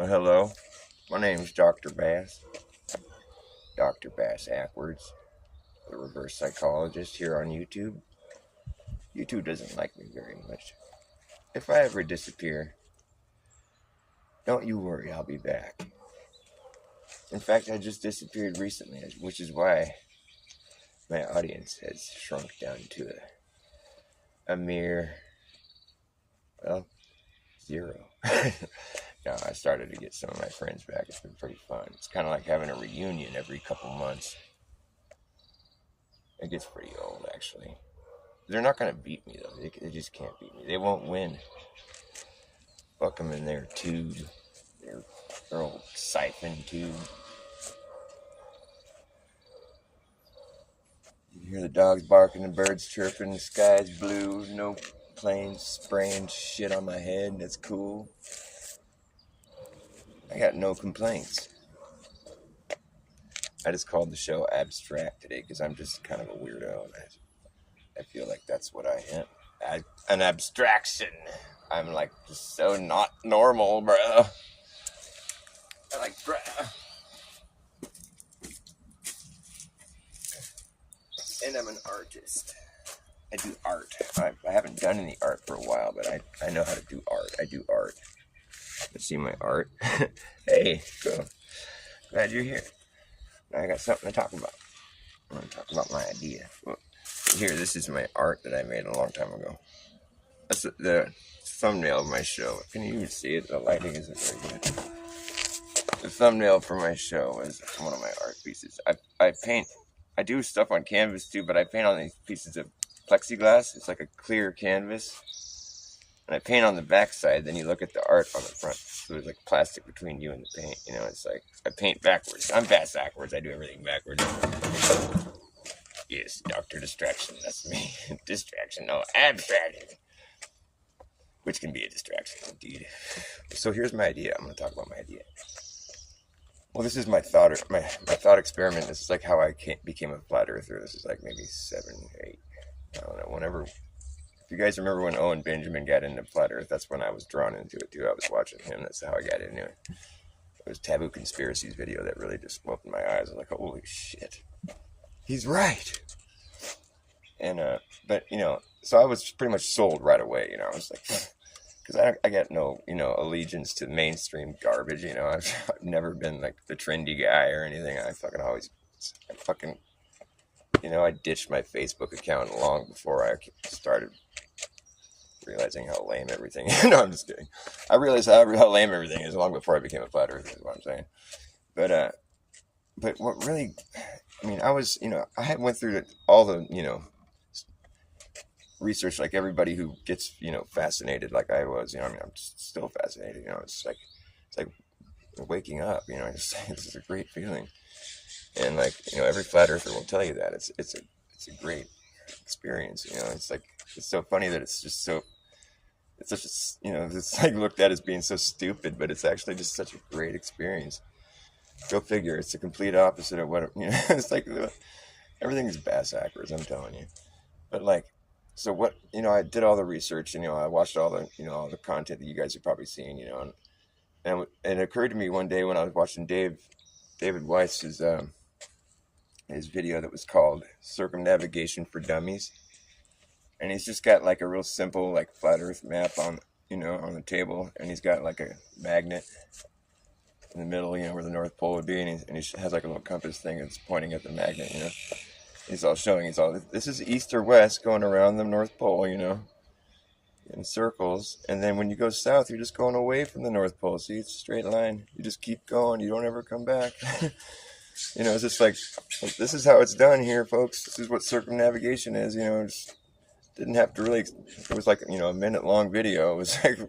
Hello, my name's Dr. Bass, Dr. Bass Ackwards, the reverse psychologist here on YouTube. YouTube doesn't like me very much. If I ever disappear, don't you worry, I'll be back. In fact, I just disappeared recently, which is why my audience has shrunk down to a mere, well, zero. No, I started to get some of my friends back. It's been pretty fun. It's kind of like having a reunion every couple months. It gets pretty old, actually. They're not going to beat me, though. They just can't beat me. They won't win. Fuck them in their tube. Their old siphon tube. You hear the dogs barking, the birds chirping, the sky's blue, no planes spraying shit on my head. That's cool. I got no complaints. I just called the show Abstract today because I'm just kind of a weirdo. And I feel like that's what I am. An abstraction. I'm like just so not normal, bro. I like, bro. And I'm an artist. I do art. I haven't done any art for a while, but I know how to do art. I do art. Let's see my art. Hey, cool. Glad you're here. I got something to talk about. I'm going to talk about my idea. Well, here, this is my art that I made a long time ago. That's the thumbnail of my show. Can you even see it? The lighting isn't very good. The thumbnail for my show is one of my art pieces. I paint. I do stuff on canvas too, but I paint on these pieces of plexiglass. It's like a clear canvas. And I paint on the back side, then you look at the art on the front. So there's like plastic between you and the paint. You know, it's like I paint backwards. I'm fast backwards. I do everything backwards. Yes, Dr. Distraction. That's me. Distraction. No, abstraction. Which can be a distraction, indeed. So here's my idea. I'm going to talk about my idea. Well, this is my thought experiment. This is like how I became a flat earther. This is like maybe 7, 8. I don't know. Whenever. If you guys remember when Owen Benjamin got into flat earth, that's when I was drawn into it too. I was watching him. That's how I got into it. It was Taboo Conspiracies video that really just opened my eyes. I was like, holy shit. He's right. And, but, you know, so I was pretty much sold right away, you know. I was like, because I got no, you know, allegiance to mainstream garbage, you know. I've never been like the trendy guy or anything. I you know, I ditched my Facebook account long before I started realizing how lame everything is. No, I'm just kidding. I realized how lame everything is long before I became a flat earther, is what I'm saying. But what really, I mean, I was, you know, I had went through all the, you know, research like everybody who gets, you know, fascinated like I was, you know, I mean, I'm still fascinated, you know, it's like waking up, you know, this is a great feeling. And like, you know, every flat earther will tell you that it's a great experience, you know. It's like, it's so funny that it's just so, it's such a, you know, it's like looked at as being so stupid, but it's actually just such a great experience. Go figure. It's the complete opposite of what, you know, it's like everything is bass backwards, I'm telling you. But like, so what, you know, I did all the research, you know, I watched all the, you know, all the content that you guys have probably seen, you know, and it occurred to me one day when I was watching David Weiss's his video that was called Circumnavigation for Dummies. And he's just got like a real simple like flat earth map on, you know, on the table. And he's got like a magnet in the middle, you know, where the North Pole would be. And he has like a little compass thing that's pointing at the magnet, you know. He's all showing, this is east or west going around the North Pole, you know, in circles. And then when you go south, you're just going away from the North Pole. See, it's a straight line. You just keep going. You don't ever come back. You know, it's just like, this is how it's done here, folks. This is what circumnavigation is, you know. Just didn't have to really, it was like, you know, a minute-long video. It was like,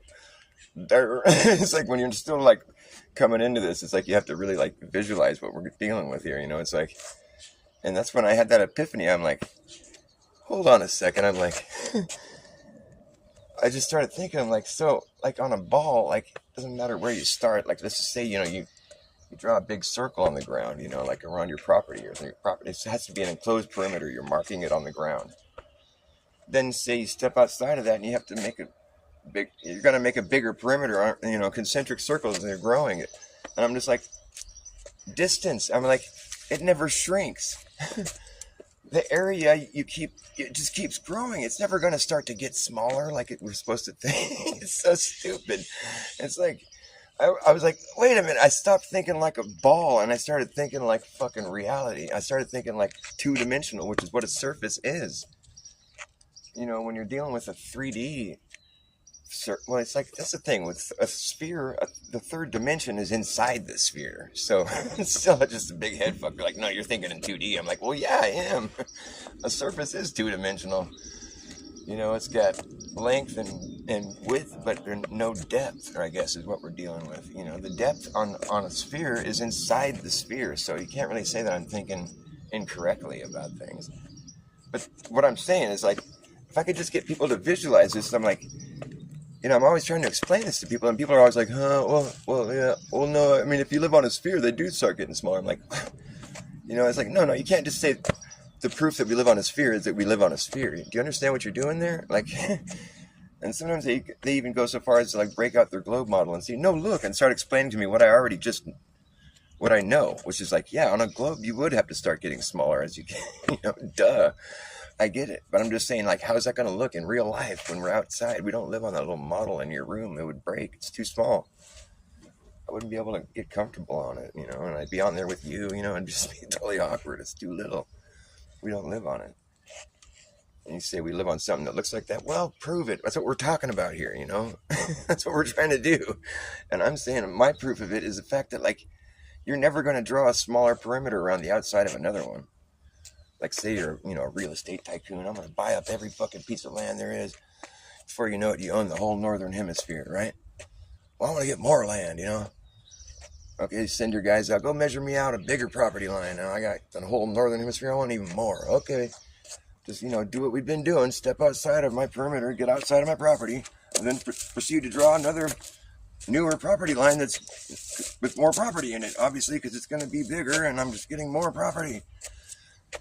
it's like when you're still like coming into this, it's like you have to really like visualize what we're dealing with here, you know. It's like, and that's when I had that epiphany. I'm like, hold on a second. I'm like, I just started thinking, I'm like, so like on a ball, like it doesn't matter where you start. Like let's just say, you know, you draw a big circle on the ground, you know, like around your property or your property. It has to be an enclosed perimeter. You're marking it on the ground. Then say you step outside of that and you have to make you're gonna make a bigger perimeter, you know, concentric circles, and they're growing it. And I'm just like, distance. I'm like, it never shrinks. The area it just keeps growing. It's never gonna start to get smaller like we're supposed to think. It's so stupid. It's like, I was like, wait a minute. I stopped thinking like a ball and I started thinking like fucking reality. I started thinking like two-dimensional, which is what a surface is. You know, when you're dealing with a 3D, well, it's like, that's the thing with a sphere, the third dimension is inside the sphere. So it's still just a big head fuck. Like, no, you're thinking in 2D. I'm like, well, yeah, I am. A surface is two-dimensional. You know, it's got length and width, but no depth, I guess, is what we're dealing with. You know, the depth on a sphere is inside the sphere, so you can't really say that I'm thinking incorrectly about things. But what I'm saying is, like, if I could just get people to visualize this, I'm like, you know, I'm always trying to explain this to people, and people are always like, well, yeah, well, no, I mean, if you live on a sphere, they do start getting smaller. I'm like, you know, it's like, no, you can't just say the proof that we live on a sphere is that we live on a sphere. Do you understand what you're doing there? Like, and sometimes they even go so far as to like break out their globe model and say, no, look, and start explaining to me what I know, which is like, yeah, on a globe, you would have to start getting smaller as you get, you know, duh. I get it, but I'm just saying, like, how is that going to look in real life when we're outside? We don't live on that little model in your room. It would break. It's too small. I wouldn't be able to get comfortable on it, you know, and I'd be on there with you, you know, and just be totally awkward. It's too little. We don't live on it. And you say we live on something that looks like that. Well, prove it. That's what we're talking about here, you know. That's what we're trying to do. And I'm saying my proof of it is the fact that, like, you're never going to draw a smaller perimeter around the outside of another one. Like, say you're, you know, a real estate tycoon. I'm going to buy up every fucking piece of land there is. Before you know it, you own the whole northern hemisphere, right? Well, I want to get more land, you know. Okay, send your guys out. Go measure me out a bigger property line. Now I got the whole northern hemisphere. I want even more. Okay. Just, you know, do what we've been doing. Step outside of my perimeter. Get outside of my property. And then proceed to draw another newer property line that's with more property in it. Obviously, because it's going to be bigger and I'm just getting more property.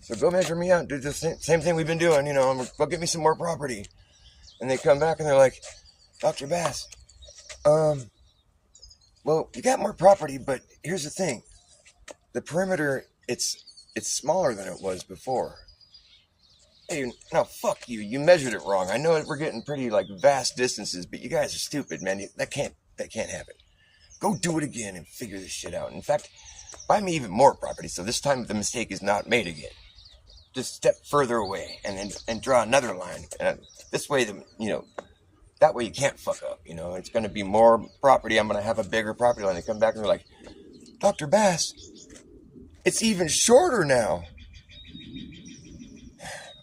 So go measure me out. Do the same thing we've been doing. You know, go get me some more property. And they come back and they're like, Dr. Bass, well, you got more property, but here's the thing. The perimeter, it's smaller than it was before. Hey, no, fuck you. You measured it wrong. I know we're getting pretty, like, vast distances, but you guys are stupid, man. That can't happen. Go do it again and figure this shit out. In fact, buy me even more property, so this time the mistake is not made again. Just step further away and draw another line. This way, you know, that way you can't fuck up. You know, it's going to be more property. I'm going to have a bigger property line. They come back and they're like, Dr. Bass, it's even shorter now.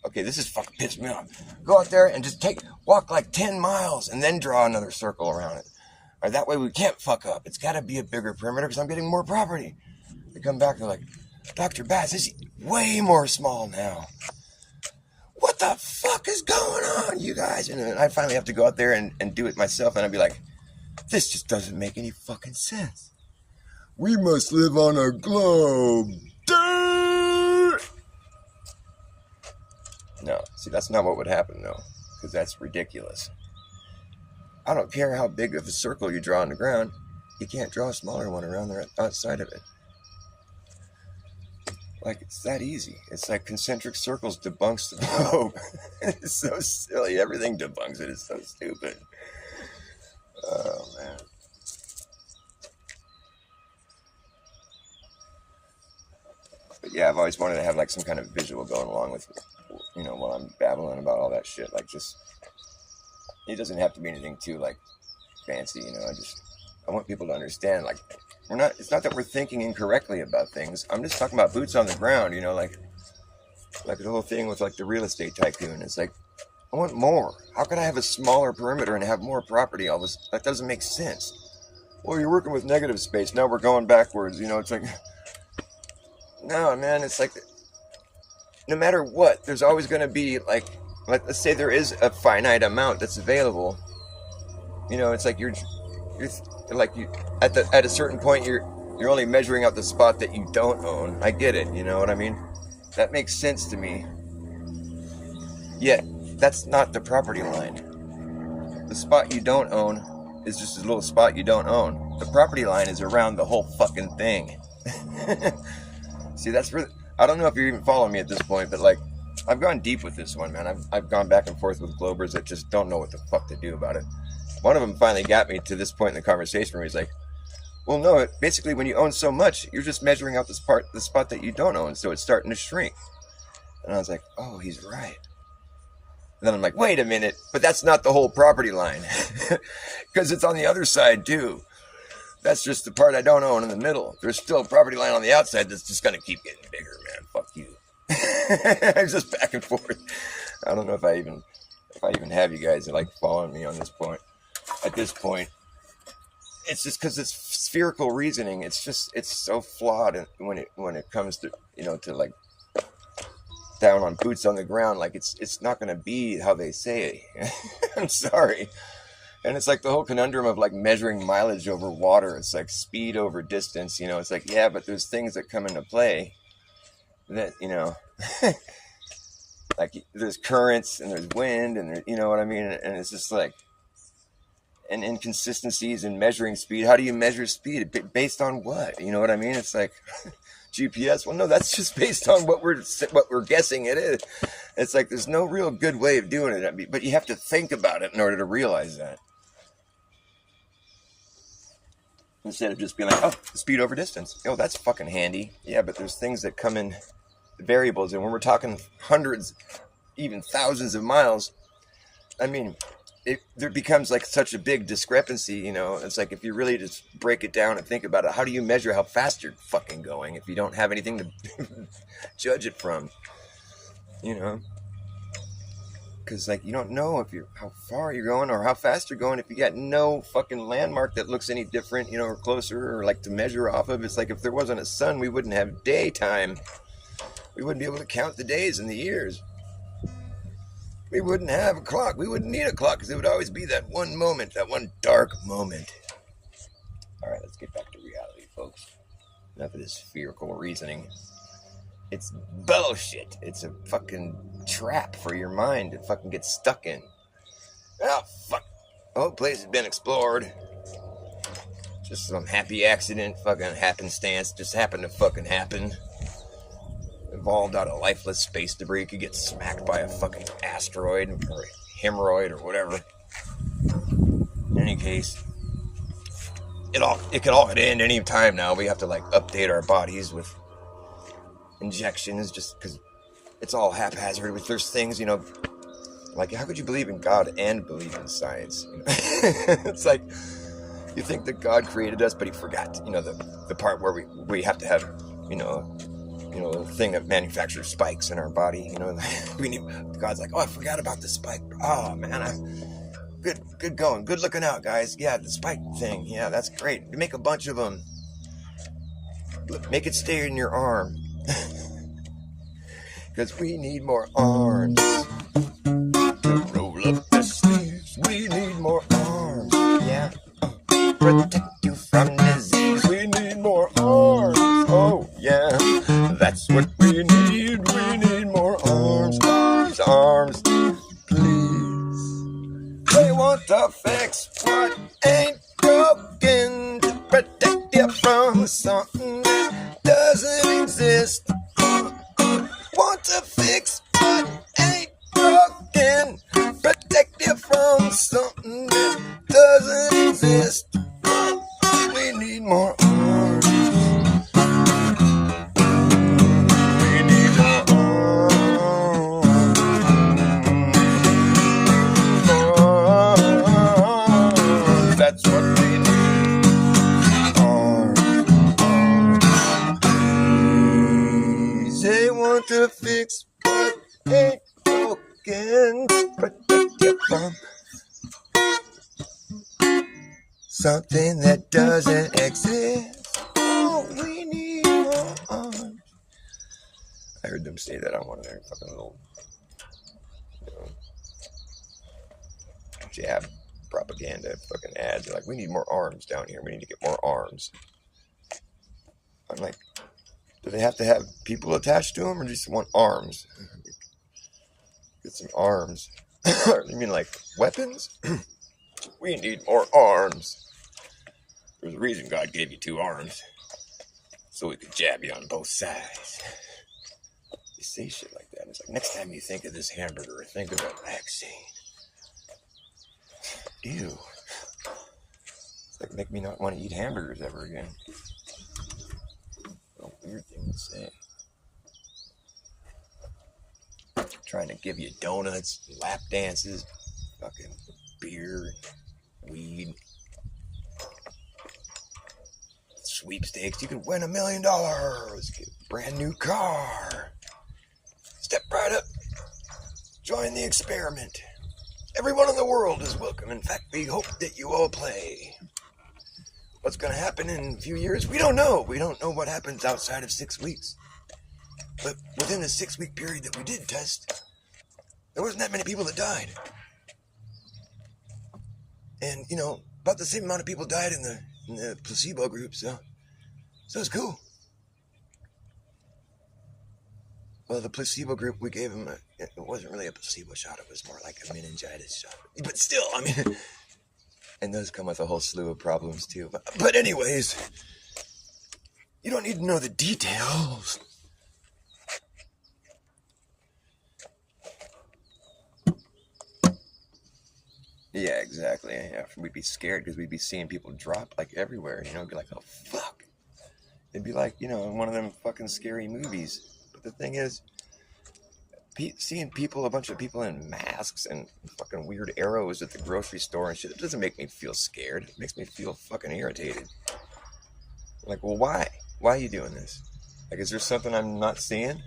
Okay, this is fucking pissed me off. Go out there and just walk like 10 miles and then draw another circle around it. Or that way we can't fuck up. It's got to be a bigger perimeter because I'm getting more property. They come back and they're like, Dr. Bass, this is way more small now. What the fuck is going on, you guys? And then I finally have to go out there and do it myself. And I'd be like, this just doesn't make any fucking sense. We must live on a globe. No, see, that's not what would happen, though, because that's ridiculous. I don't care how big of a circle you draw on the ground. You can't draw a smaller one around the outside of it. Like, it's that easy. It's like concentric circles debunks the globe. It's so silly. Everything debunks it. It's so stupid. Oh, man. But yeah, I've always wanted to have like some kind of visual going along with, you know, while I'm babbling about all that shit. Like, just, it doesn't have to be anything too like fancy, you know. I want people to understand, like, it's not that we're thinking incorrectly about things. I'm just talking about boots on the ground, you know, like the whole thing with like the real estate tycoon. It's like, I want more. How can I have a smaller perimeter and have more property? All this, that doesn't make sense. Well, you're working with negative space. Now we're going backwards, you know. It's like, no, man, it's like, no matter what, there's always going to be like, let's say there is a finite amount that's available. You know, it's like you're like, you at a certain point you're only measuring out the spot that you don't own. I get it, you know what I mean? That makes sense to me. Yet that's not the property line. The spot you don't own is just a little spot you don't own. The property line is around the whole fucking thing. See, that's really, I don't know if you're even following me at this point, but like, I've gone deep with this one, man. I've gone back and forth with Globers that just don't know what the fuck to do about it. One of them finally got me to this point in the conversation where he's like, well, no, basically when you own so much, you're just measuring out the spot that you don't own, so it's starting to shrink. And I was like, oh, he's right. And then I'm like, wait a minute, but that's not the whole property line. Because it's on the other side too. That's just the part I don't own in the middle. There's still a property line on the outside that's just going to keep getting bigger, man. Fuck you. I'm just back and forth. I don't know if I even have you guys like following me on this point. At this point, it's just because it's spherical reasoning. It's so flawed when it comes to, you know, to like down on boots on the ground. Like it's not going to be how they say. I'm sorry. And it's like the whole conundrum of like measuring mileage over water. It's like speed over distance. You know, it's like, yeah, but there's things that come into play that, you know, like there's currents and there's wind and there, you know what I mean? And it's just like, and inconsistencies in measuring speed. How do you measure speed? Based on what? You know what I mean? It's like GPS. Well, no, that's just based on what we're guessing it is. It's like there's no real good way of doing it. I mean, but you have to think about it in order to realize that. Instead of just being like, oh, speed over distance. Oh, that's fucking handy. Yeah, but there's things that come in variables. And when we're talking hundreds, even thousands of miles, I mean, there becomes like such a big discrepancy, you know. It's like if you really just break it down and think about it, how do you measure how fast you're fucking going if you don't have anything to judge it from, you know? Because like you don't know how far you're going or how fast you're going if you got no fucking landmark that looks any different, you know, or closer or like to measure off of. It's like if there wasn't a sun, we wouldn't have daytime. We wouldn't be able to count the days and the years. We wouldn't have a clock. We wouldn't need a clock because it would always be that one moment, that one dark moment. All right, let's get back to reality, folks. Enough of this spherical reasoning. It's bullshit. It's a fucking trap for your mind to fucking get stuck in. Oh, fuck. The whole place has been explored. Just some happy accident, fucking happenstance. Just happened to fucking happen. Evolved out of lifeless space debris. Could get smacked by a fucking asteroid or a hemorrhoid or whatever. In any case, it could all end any time now. We have to like update our bodies with injections just because it's all haphazard. With there's things, you know, like how could you believe in God and believe in science? You know? It's like you think that God created us, but he forgot, you know, the part where we have to have, you know, a thing that manufactures spikes in our body. You know, God's like, oh, I forgot about the spike. Oh man, good going, good looking out, guys. Yeah, the spike thing. Yeah, that's great. Make a bunch of them. Make it stay in your arm. Because we need more arms to roll up the sleeves. We need more arms, yeah. Protect you from disease. We need more arms, oh yeah. That's what we need. We need more arms, arms, please. They want to fix what ain't broken to protect you from something that doesn't exist. Want to fix what ain't broken, protect you from something that doesn't exist. We need more arms. We need more arms. That's what we need. Arms. They want to fix what ain't broken, protect you from something that doesn't exist. Oh, we need more arms. I heard them say that on one of their fucking little, you know, jab propaganda fucking ads. They're like, we need more arms down here. We need to get more arms. I'm like, do they have to have people attached to them or just want arms? Get some arms. You mean like weapons? We need more arms. There's a reason God gave you 2 arms. So we could jab you on both sides. You say shit like that. It's like, next time you think of this hamburger, think of a vaccine. Ew. It's like, make me not want to eat hamburgers ever again. What a weird thing to say. Trying to give you donuts, lap dances, fucking beer, weed, sweepstakes. You can win $1 million. Get a brand new car. Step right up. Join the experiment. Everyone in the world is welcome. In fact, we hope that you all play. What's going to happen in a few years? We don't know. We don't know what happens outside of 6 weeks. But within the 6-week period that we did test, there wasn't that many people that died. And, about the same amount of people died in the placebo group, so it's cool. Well, the placebo group, we gave them, it wasn't really a placebo shot, it was more like a meningitis shot. But still, and those come with a whole slew of problems too. But anyways, you don't need to know the details. Yeah, exactly. Yeah, we'd be scared because we'd be seeing people drop like everywhere. It'd be like, oh fuck. It'd be like, in one of them fucking scary movies. But the thing is, seeing a bunch of people in masks and fucking weird arrows at the grocery store and shit, it doesn't make me feel scared. It makes me feel fucking irritated. Like, well, why? Why are you doing this? Like, is there something I'm not seeing?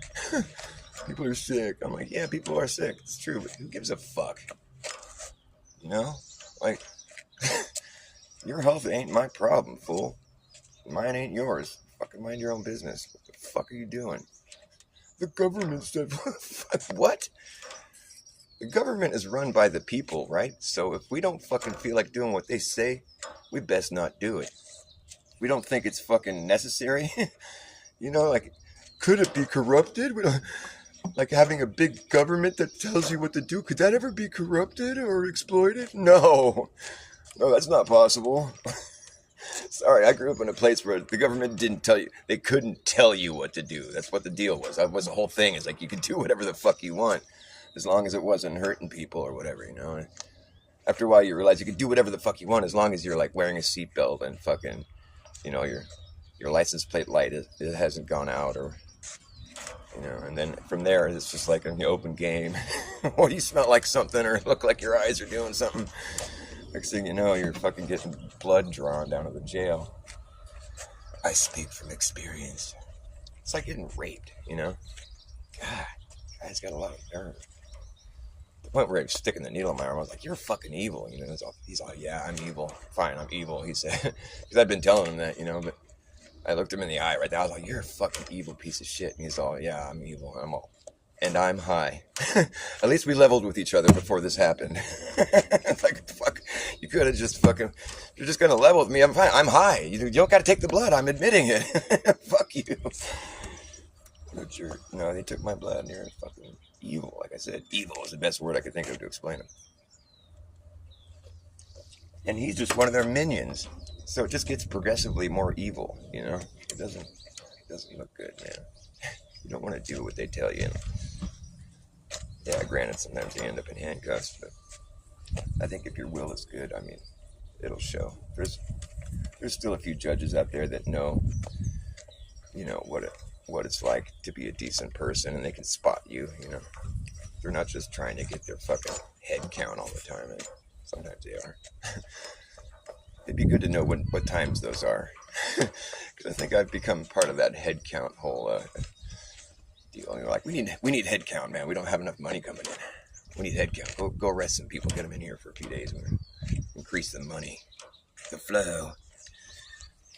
People are sick. I'm like, yeah, people are sick. It's true, but who gives a fuck? Like, your health ain't my problem, fool. Mine ain't yours. Fucking mind your own business. What the fuck are you doing? The government said, what? The government is run by the people, right? So if we don't fucking feel like doing what they say, we best not do it. We don't think it's fucking necessary. Like, could it be corrupted? Like having a big government that tells you what to do, could that ever be corrupted or exploited? No, that's not possible. Sorry, I grew up in a place where the government didn't tell you, they couldn't tell you what to do. That's what the deal was. That was the whole thing. It's like you could do whatever the fuck you want as long as it wasn't hurting people or whatever, After a while you realize you could do whatever the fuck you want as long as you're like wearing a seatbelt and fucking, your license plate light, it hasn't gone out or... and then from there, it's just like an open game. Or you smell like something or look like your eyes are doing something. Next thing you know, you're fucking getting blood drawn down to the jail. I speak from experience. It's like getting raped, God, guy's got a lot of nerve. The point where he was sticking the needle in my arm, I was like, you're fucking evil. He's all, yeah, I'm evil. Fine, I'm evil, he said. Because I've been telling him that, but I looked him in the eye right there. I was like, you're a fucking evil piece of shit. And he's all, yeah, I'm evil. And I'm high. At least we leveled with each other before this happened. It's like, fuck, you could have just fucking, you're just going to level with me. I'm fine. I'm high. You don't got to take the blood. I'm admitting it. Fuck you. But they took my blood and you're fucking evil. Like I said, evil is the best word I could think of to explain him. And he's just one of their minions. So it just gets progressively more evil, It doesn't look good, man. You don't want to do what they tell you. Yeah, granted, sometimes you end up in handcuffs, but I think if your will is good, it'll show. There's still a few judges out there that know, what it's like to be a decent person, and they can spot you, They're not just trying to get their fucking head count all the time, and sometimes they are. It'd be good to know what times those are. Because I think I've become part of that head count whole deal. You're like, we need head count, man. We don't have enough money coming in. We need head count. Go arrest some people. Get them in here for a few days. And increase the money. The flow.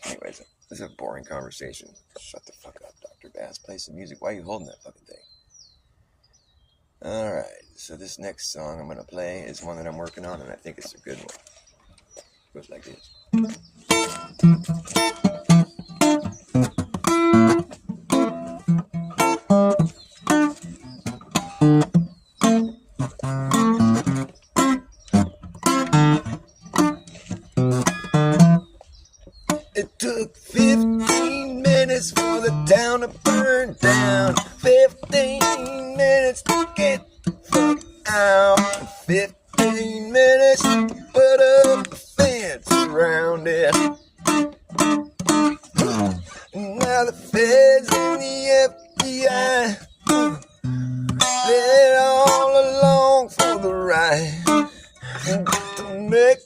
Anyways, this is a boring conversation. Shut the fuck up, Dr. Bass. Play some music. Why are you holding that fucking thing? Alright, so this next song I'm going to play is one that I'm working on, and I think it's a good one. Goes like this. It took 15 minutes for the town to burn down. 15 minutes to get the fuck out. 15 minutes to put up a fence around it. Now the feds and the FBI, they're all along for the ride. To make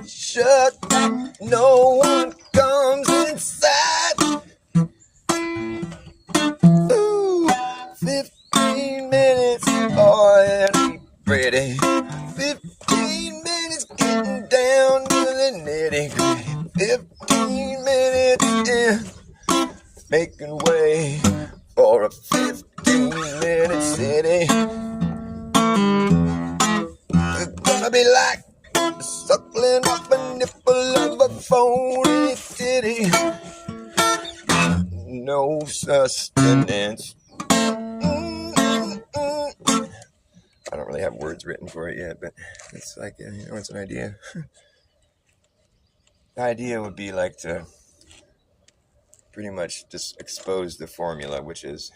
sure that no one comes inside. Ooh, 15 minutes, boy, it ain't pretty. 15 minutes getting down to the nitty gritty. 15 minutes in, making way for a 15-minute city. It's gonna be like suckling up a nipple of a phony titty. No sustenance. I don't really have words written for it yet, but it's like, it's an idea. The idea would be like to pretty much just expose the formula, which is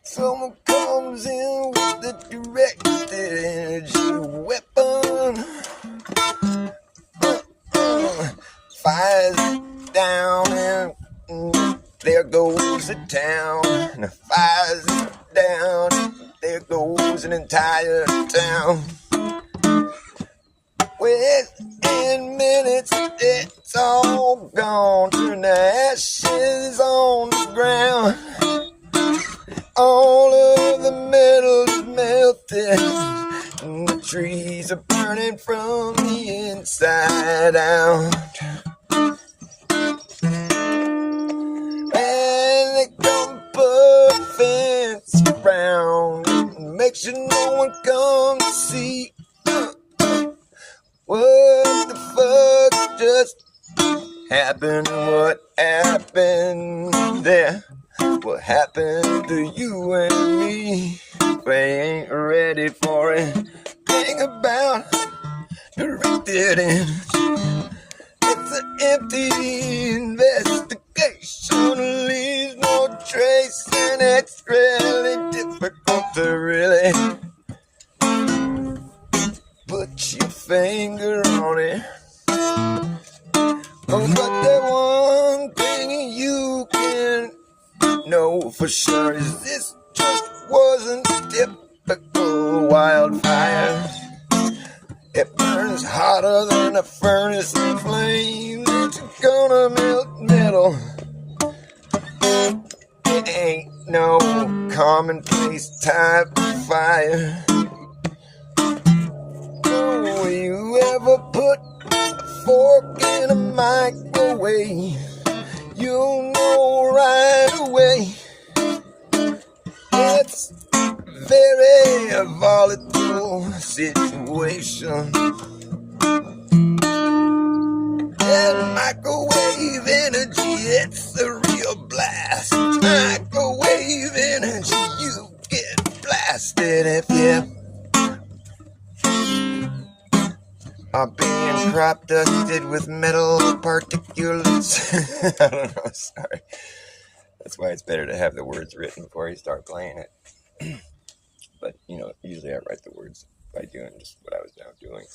someone comes in with the directed energy weapon, fires it down, and there goes the town. And fires it down, there goes an entire town. Within minutes, it's all gone. Turn the ashes on the ground. All of the metal is melted, and the trees are burning from the inside out. And they come put a fence around, make sure no one comes to see. What the fuck just happened? What happened there? What happened to you and me? We ain't ready for it. Think about directed energy. It's an empty investigation, leaves no trace, and it's really difficult to really put your finger on it. Oh, but the one thing you can know for sure is this just wasn't typical wildfire. It burns hotter than a furnace in flames. It's gonna melt metal. It ain't no commonplace type of fire. Oh, you ever put a fork in a microwave? You'll know right away. It's a very volatile situation. And microwave energy, it's a real blast. Microwave energy, you get blasted if you are being crop dusted with metal particulates. I don't know, sorry. That's why it's better to have the words written before you start playing it. But, usually I write the words by doing just what I was now doing.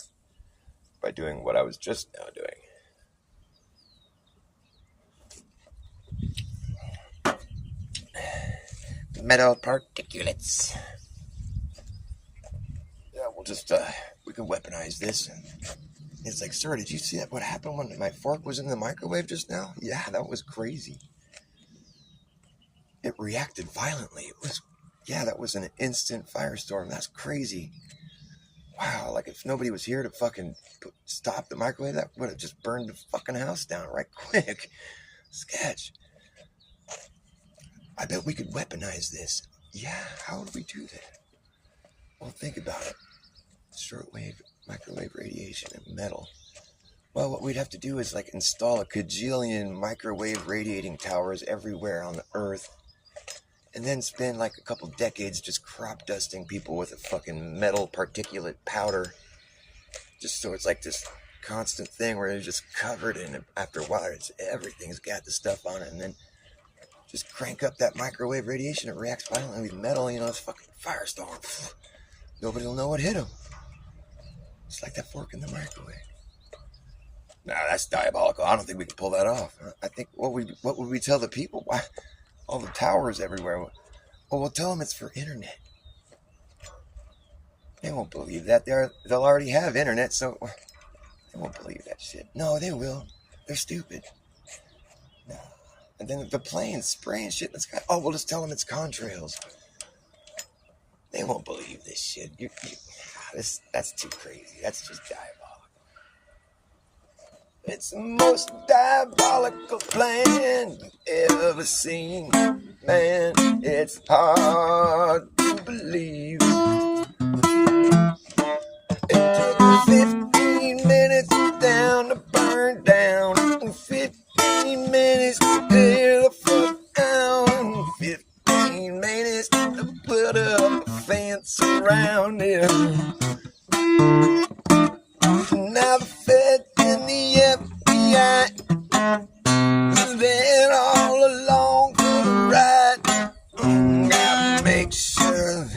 By doing what I was just now doing. Metal particulates. Yeah, we'll just, we can weaponize this. It's like, sir, did you see that? What happened when my fork was in the microwave just now? Yeah, that was crazy. It reacted violently. That was an instant firestorm. That's crazy. Wow, like if nobody was here to fucking stop the microwave, that would have just burned the fucking house down right quick. Sketch. I bet we could weaponize this. Yeah, how would we do that? Well, think about it. Shortwave, microwave radiation, and metal. Well, what we'd have to do is like install a kajillion microwave radiating towers everywhere on the earth, and then spend like a couple decades just crop dusting people with a fucking metal particulate powder, just so it's like this constant thing where you're just covered in it. After a while, everything's got the stuff on it, and then just crank up that microwave radiation. It reacts violently with metal. It's fucking firestorm. Nobody will know what hit them. It's like that fork in the microwave. Nah, that's diabolical. I don't think we can pull that off. I think what would we tell the people? Why all the towers everywhere? Well, we'll tell them it's for internet. They won't believe that. They'll already have internet, so they won't believe that shit. No, they will. They're stupid. No. And then the planes spraying shit in the sky. Oh, we'll just tell them it's contrails. They won't believe this shit. That's too crazy. That's just diabolical. It's the most diabolical plan you've ever seen. Man, it's hard to believe. It took 15 minutes down to burn down. 15 minutes to tear the fuck down. 15 minutes to put up a fence around it. Now the Fed and the FBI, they're all along for the ride. Gotta make sure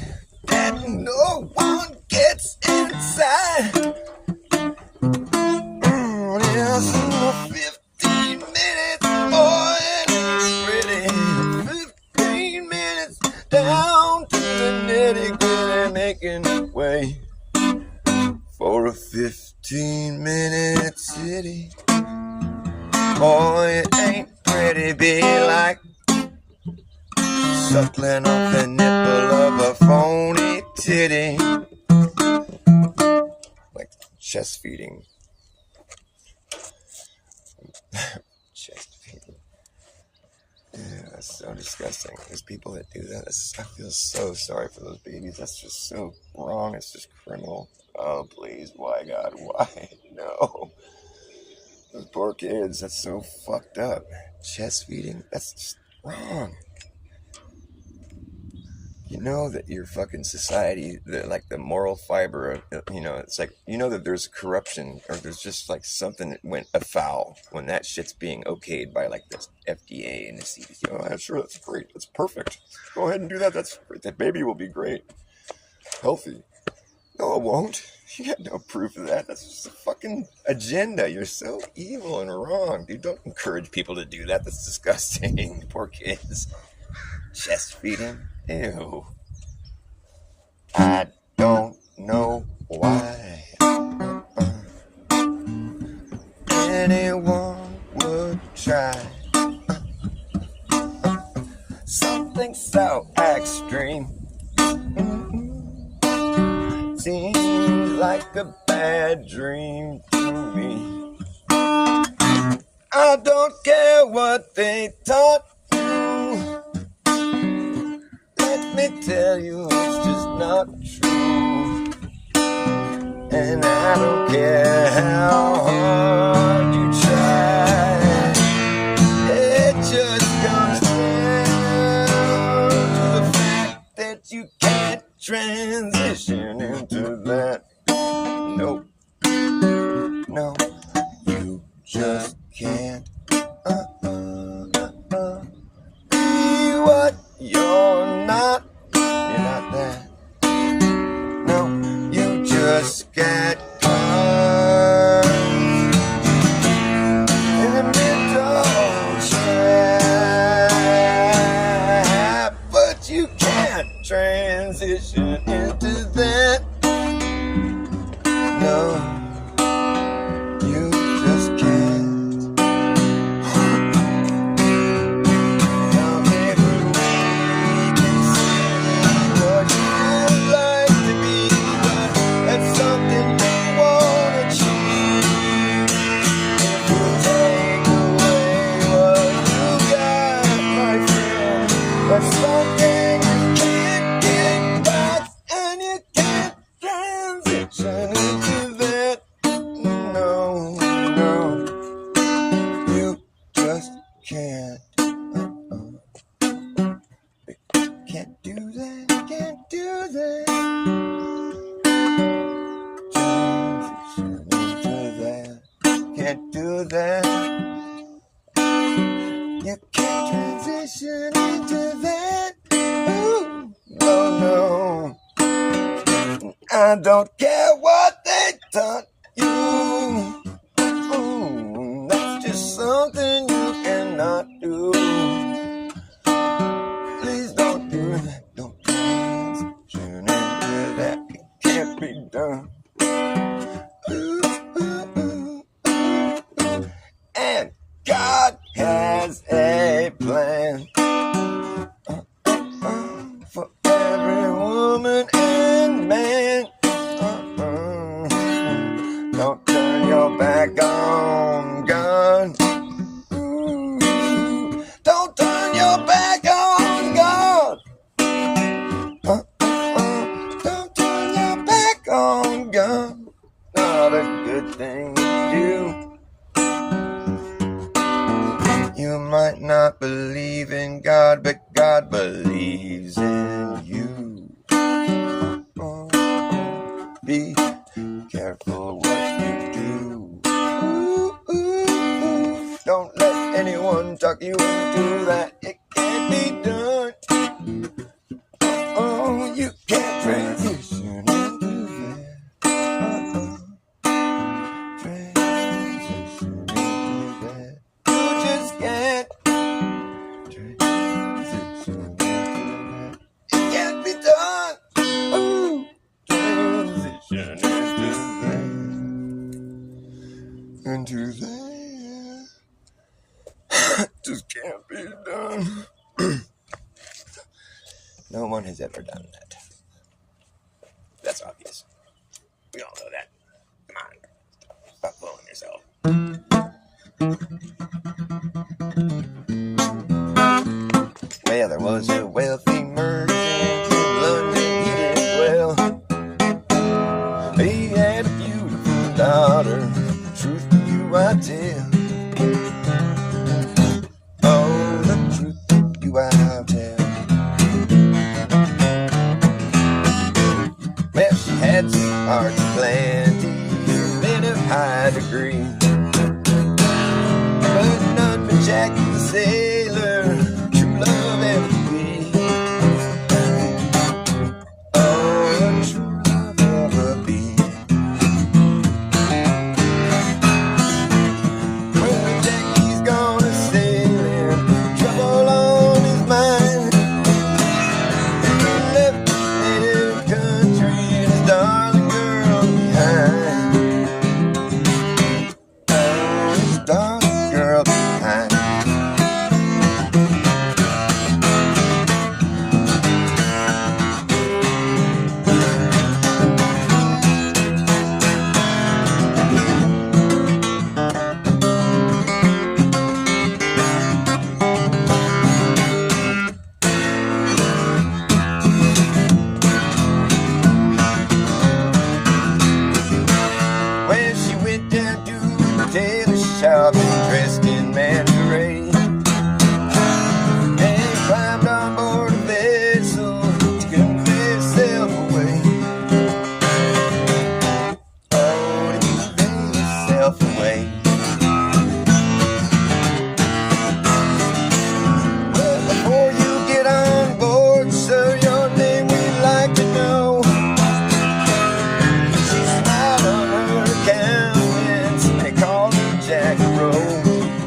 that no one gets inside. Yes, 15 minutes, boy, it ain't ready. 15 minutes down to the nitty-gritty, making way for a 15-minute city. Boy, it ain't pretty, be like suckling off the nipple of a phony titty. Like chest feeding. Chest feeding. Yeah, that's so disgusting. There's people that do that. I feel so sorry for those babies. That's just so wrong. It's just criminal. Oh, please. Why, God? Why? No. Those poor kids. That's so fucked up. Chest feeding. That's just wrong. You know that your fucking society, the moral fiber of, it's like, that there's corruption, or there's just like something that went afoul when that shit's being okayed by like the FDA and the CDC. Oh, yeah, sure, that's great. That's perfect. Go ahead and do that. That's great. That baby will be great. Healthy. No, it won't. You got no proof of that. That's just a fucking agenda. You're so evil and wrong, dude. Don't encourage people to do that. That's disgusting. Poor kids. Chest feeding. Ew. I don't know why anyone would try something so extreme. Seems like a bad dream to me. I don't care what they taught you. Let me tell you, it's just not true. And I don't care how hard you try. It just comes down to the fact that you can't transition into that. Nope. No, you just can't be what you're not. You're not that. No, you just get caught in the middle trap, but you can't transition into that. No, you just can't. You can't transition into that. Ooh, no, no. I don't care what they taught you. Ooh, that's just something you cannot do. Please don't do that. Don't transition into that. It can't be done. Ooh, ooh, ooh, ooh. And God has a plan for every woman and man. Don't turn your back on God. Don't turn your back on God. Don't turn your back on God. Not a good thing to do. You might not believe in God, but God believes in you. Be careful what you do. Ooh, ooh, ooh. Don't let anyone talk you into that. It can't be done. Oh, you can't transition into that. Transition into that. You just can't transition into that. It can't be done. Ooh, transition into that. Just can't be done. No one has ever done that. That's obvious. We all know that. Come on. Stop fooling yourself. Well, there was a wealthy merchant in London, he did well. He had a beautiful daughter, truth to you I tell. Oh, the truth to you I tell. Well, she had sweethearts plenty, men of high degree, but none but Jack the sailor, true love ever be. Oh, true love ever be. Well, Jack, he's gonna sail in, trouble on his mind. He left his native country and his darling girl behind. Oh, his darling girl behind. Well, she went down to the tailor shop and dressed in mandarin, and climbed on board a vessel to convey herself away. Oh, to convey herself away. Well, before you get on board, sir, your name we'd like to know. She smiled on her countenance and they called her Jack Rose.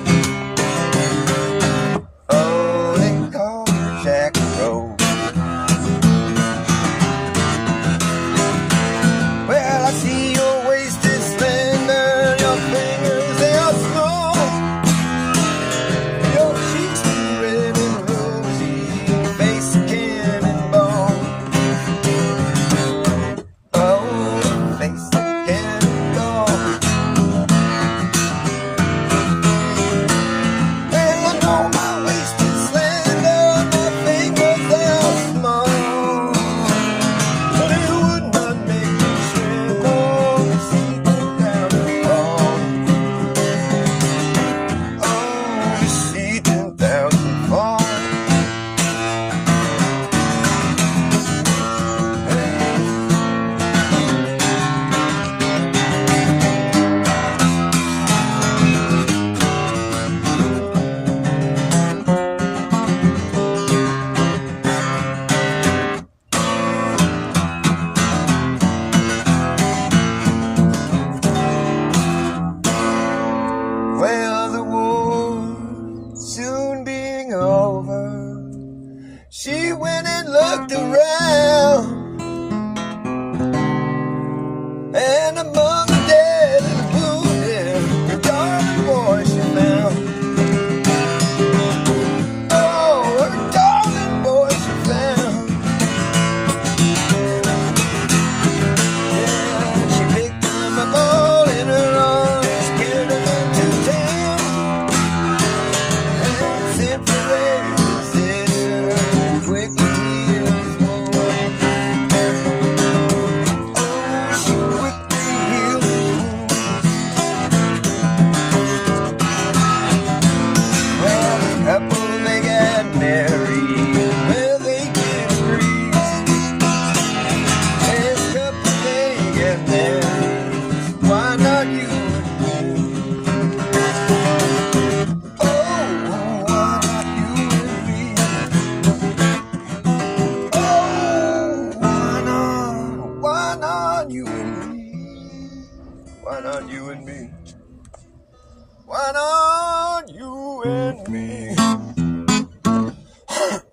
on you and me.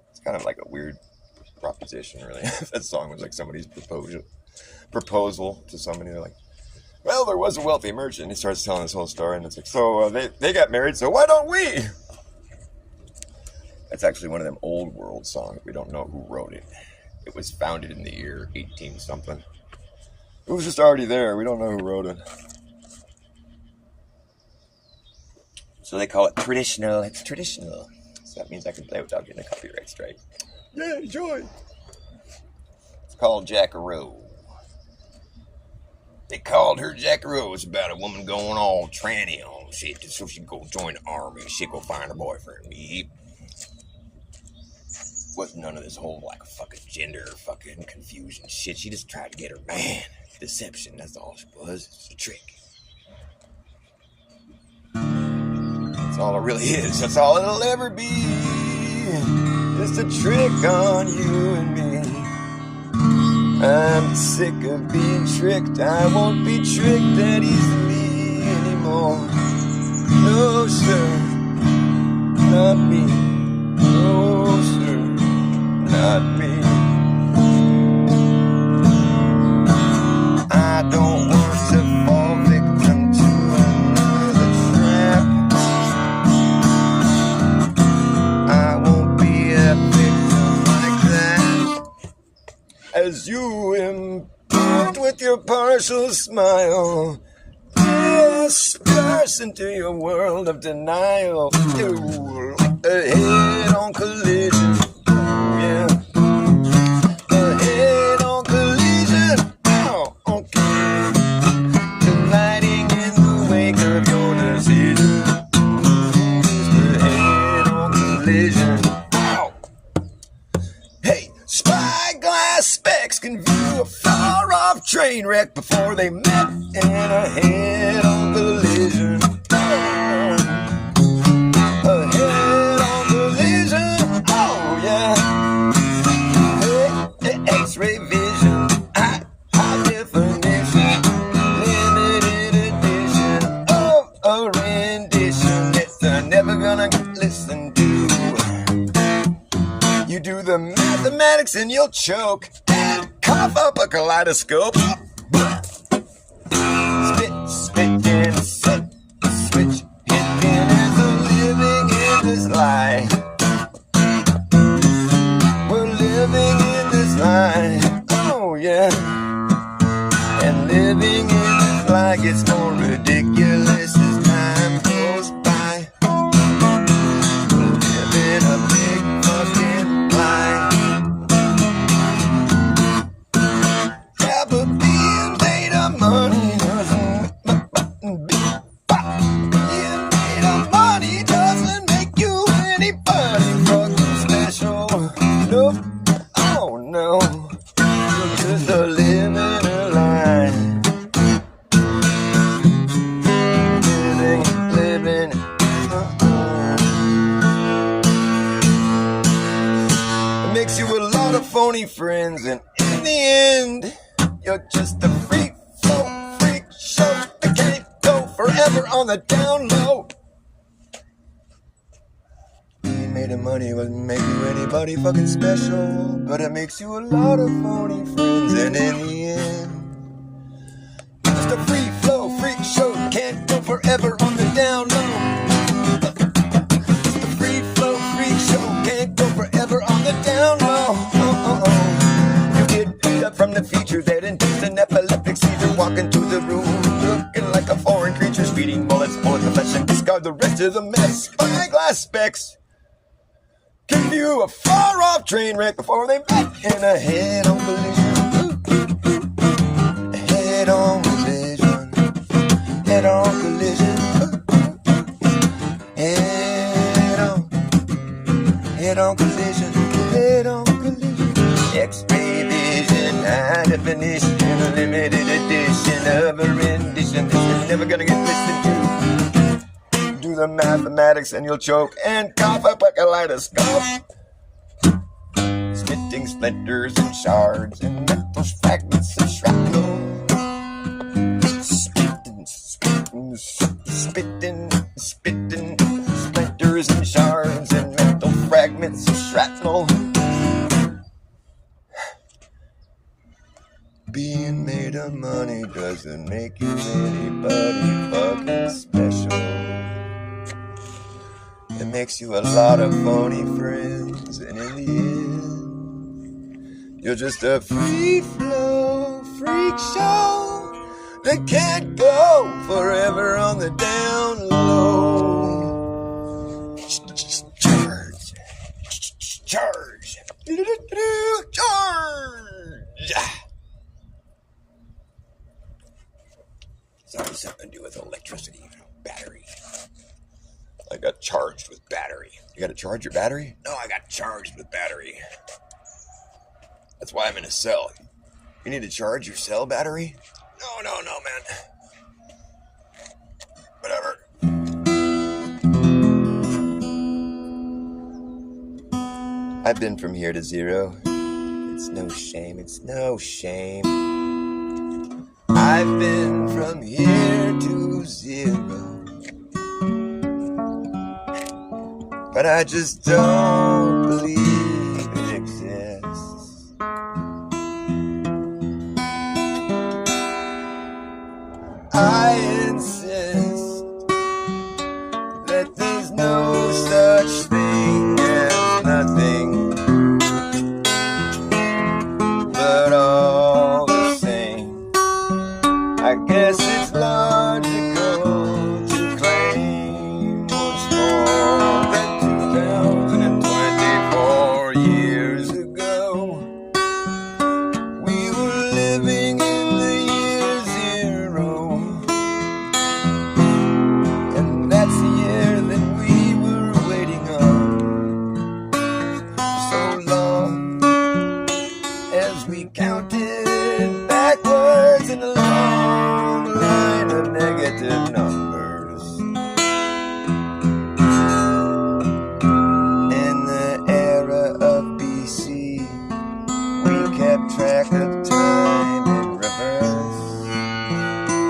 It's kind of like a weird proposition, really. That song was like somebody's proposal to somebody. They're like, well, there was a wealthy merchant. He starts telling this whole story, and it's like, so they got married, so why don't we? That's actually one of them old world songs. We don't know who wrote it. It was founded in the year 18 something. It was just already there. We don't know who wrote it. So they call it traditional. It's traditional. So that means I can play without getting a copyright strike. Yeah, enjoy. It's called Jackaroo. They called her Jackaroo. It's about a woman going all tranny on shit. So she go join the army. She go find her boyfriend. Yep. Wasn't none of this whole like fucking gender fucking confusion shit. She just tried to get her man. Deception. That's all it was. It's a trick. That's all it really is. That's all it'll ever be. Just a trick on you and me. I'm sick of being tricked. I won't be tricked that easily anymore. No, sir. Not me. No, sir. Not me. I don't want to fall victim to another trap. I won't be a victim like that. As you impart with your partial smile, disperse into your world of denial. You a head-on collision. Yeah. A head-on collision. Oh, okay. Colliding in the wake of your decision. Just a head-on collision. Ow. Hey, spyglass specs can view a far-off train wreck before they met in a head-on collision. X-ray vision, high definition, limited edition of a rendition that they're never gonna listen to. You do the mathematics and you'll choke and cough up a kaleidoscope. Spit and sit, switch, hitting as a living in this lie. We're living in this lie, oh yeah. And living in this lie gets more ridiculous as time goes by. We're living a big fucking lie. Yeah, but being made of money doesn't being made of money doesn't make you anybody fucking special. Nope. Oh no, you're just a living a lie. Living. It makes you a lot of phony friends, and in the end, you're just a freak flow, freak show that can't go forever on the down low. Made of money wouldn't make you anybody fucking special, but it makes you a lot of phony friends, and in the end, just a free flow freak show can't go forever on the down low. Just a free flow freak show can't go forever on the down low. You get beat up from the feature that induced an epileptic seizure, walking to the room looking like a foreign creature, speeding bullets for the flesh and discard the rest of the mess. Spyglass specs give you a far-off train wreck before they met in a head-on collision. A head-on collision. Head-on collision. Head-on. Head-on collision. Head-on collision. X-ray vision. High definition. A limited edition of a rendition that's never gonna get listened to. Do the mathematics and you'll choke and cough up a kaleidoscope. Spitting splinters and shards and metal fragments of shrapnel. Spitting shrapnel. Being made of money doesn't make you anybody fucking special. It makes you a lot of phony friends, and in the end, you're just a free flow freak show that can't go forever on the down low. Charge. Charge. Charge. It's always something to do with electricity, battery. I got charged with battery. You got to charge your battery? No, I got charged with battery. That's why I'm in a cell. You need to charge your cell battery? No, man. Whatever. I've been from here to zero. It's no shame. I've been from here to zero. But I just don't believe it exists. I insist that there's no such thing as nothing. But all the same, I guess it's logical to claim once more that 2024 years ago, we were living in the year zero. And that's the year that we were waiting on so long, as we counted backwards in a long line of negative numbers. In the era of BC, we kept track of time in reverse.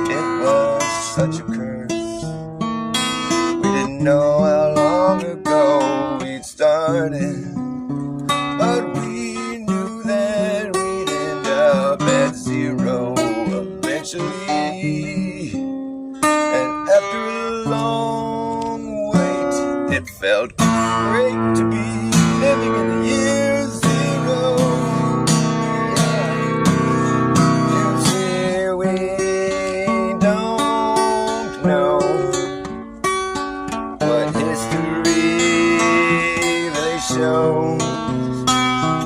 It was such a curse. We didn't know how long ago we'd started, but we knew that we'd end up at zero eventually. And after a long wait, it felt great to be living in the year zero. You see, we don't know what history really shows.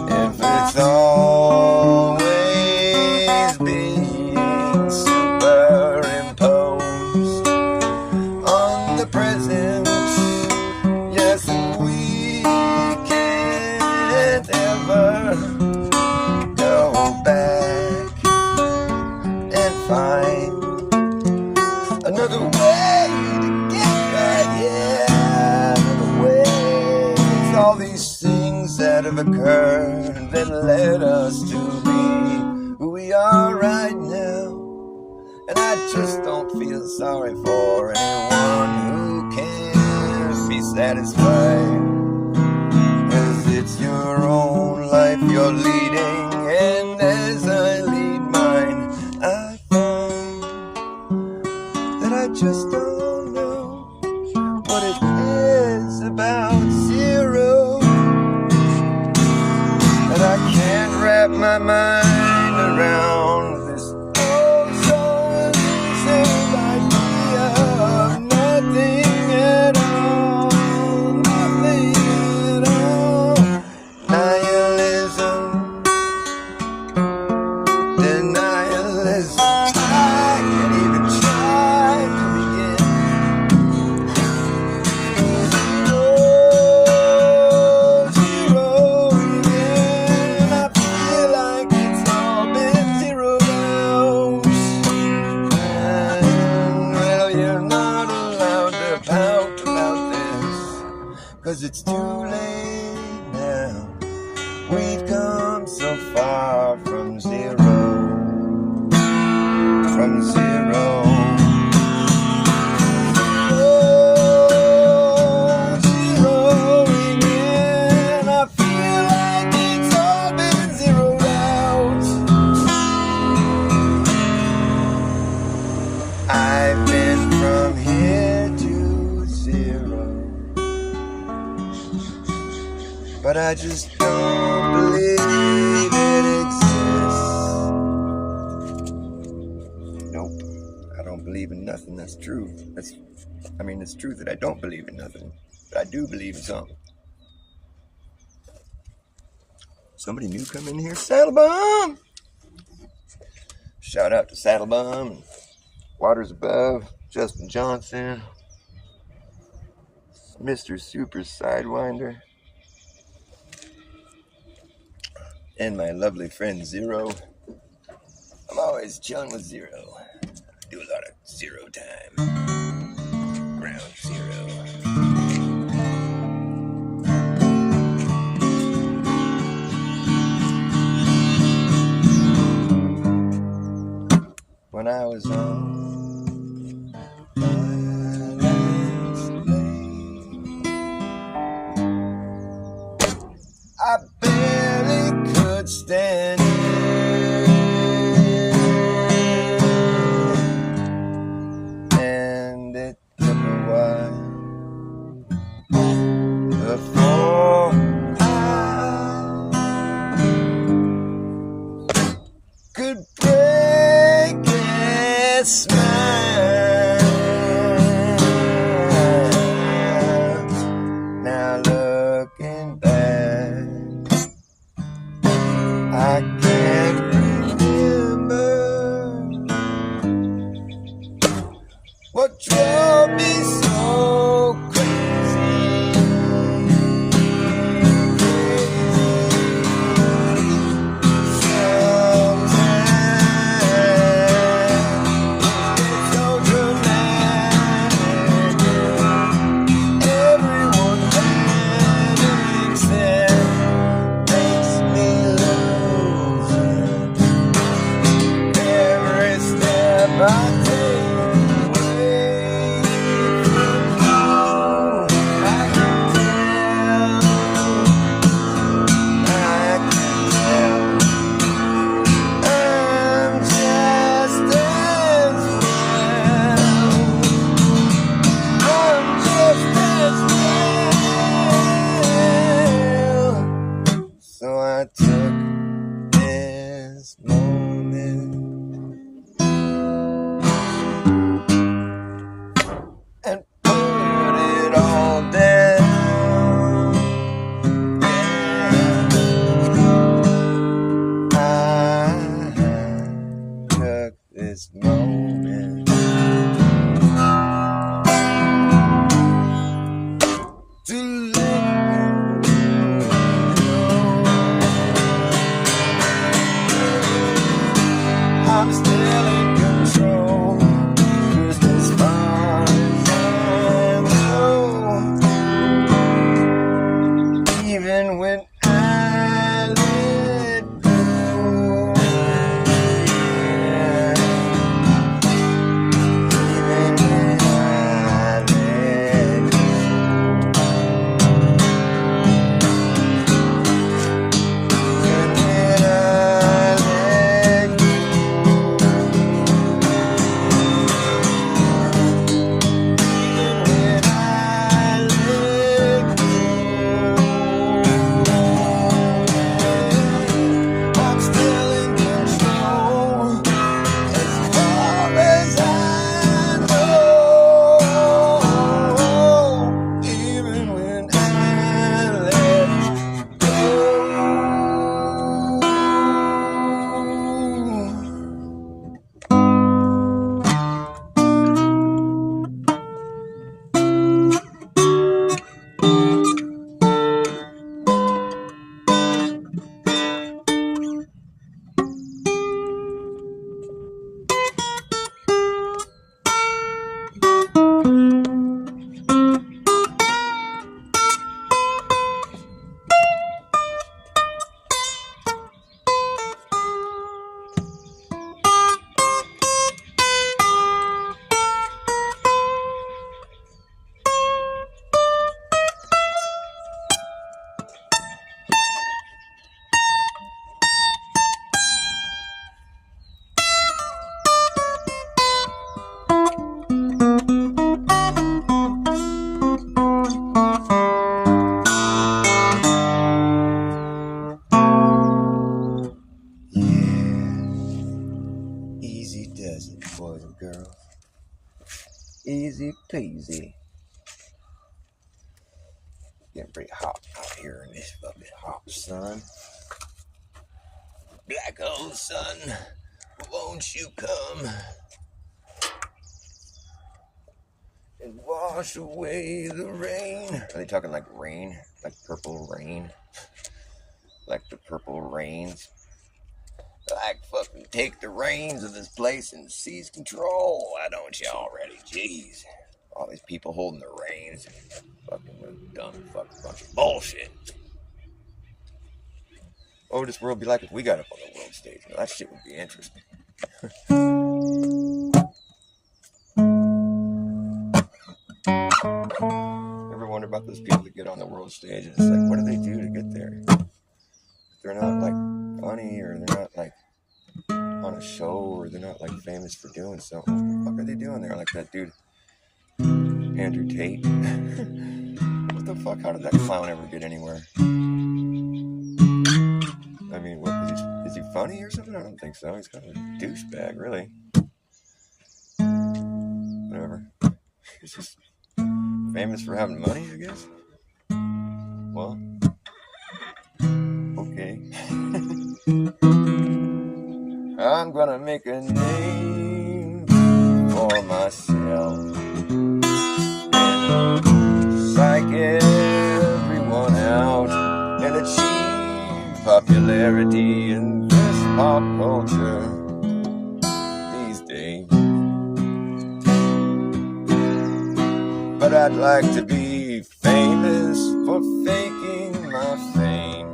If it's always being superimposed on the present, yes, we can't ever go back and find another way to get right, yeah, another way. It's all these things that have occurred that led us to be who we are right now. And I just don't feel sorry for anyone who can't be satisfied, 'cause it's your own life you're leading, and as I lead mine, I find that I just don't know what it is about zero, and I can't wrap my mind around this so elusive idea of nothing at all, nothing at all. Nihilism, denialism, I can't even try to begin. Zero again. I feel like it's all been zeroed out. And well, you're not allowed to pout about this, 'cause it's too late now. We've come so far from zero. From zero. Zero again. I feel but I just don't believe it exists. Nope, I don't believe in nothing that's true. It's true that I don't believe in nothing, but I do believe in something. Somebody new come in here, Saddlebum! Shout out to Saddlebum and Waters Above, Justin Johnson, Mr. Super Sidewinder, and my lovely friend Zero. I'm always chilling with Zero. I do a lot of zero time. Ground zero. When I was on my last leg, I barely could stand it, and it took a while before I could break and smile. Now looking back, I can't remember what drove me so crazy. Getting pretty hot out here in this fucking hot sun. Black hole sun, won't you come and wash away the rain? Are they talking like rain? Like purple rain? Like the purple rains? Like fucking take the reins of this place and seize control. Why don't you already? Jeez. All these people holding the reins. Fucking dumb fucking bunch of bullshit. What would this world be like if we got up on the world stage? Now, that shit would be interesting. Ever wonder about those people that get on the world stage and it's like, what do they do to get there? They're not like funny, or they're not like on a show, or they're not like famous for doing something. What the fuck are they doing there? Like that dude, Andrew Tate. What the fuck? How did that clown ever get anywhere? I mean, what, is he funny or something? I don't think so. He's kind of a douchebag, really. Whatever. He's just famous for having money, I guess. Well, okay. I'm gonna make a name for myself and psych everyone out and achieve popularity in this pop culture these days. But I'd like to be famous for faking my fame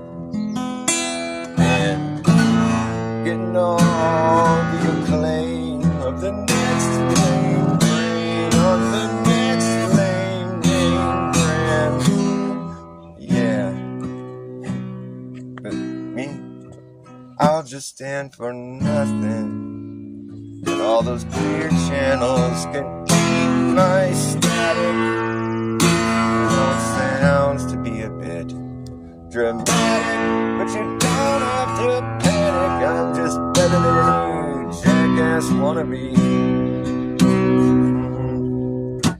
and getting all the acclaim of the next name brand, of the next name brand. Yeah. But me, I'll just stand for nothing, and all those clear channels can keep my static. It sounds to be a bit dramatic, but you don't have to panic. I'm just better than any jackass wannabe,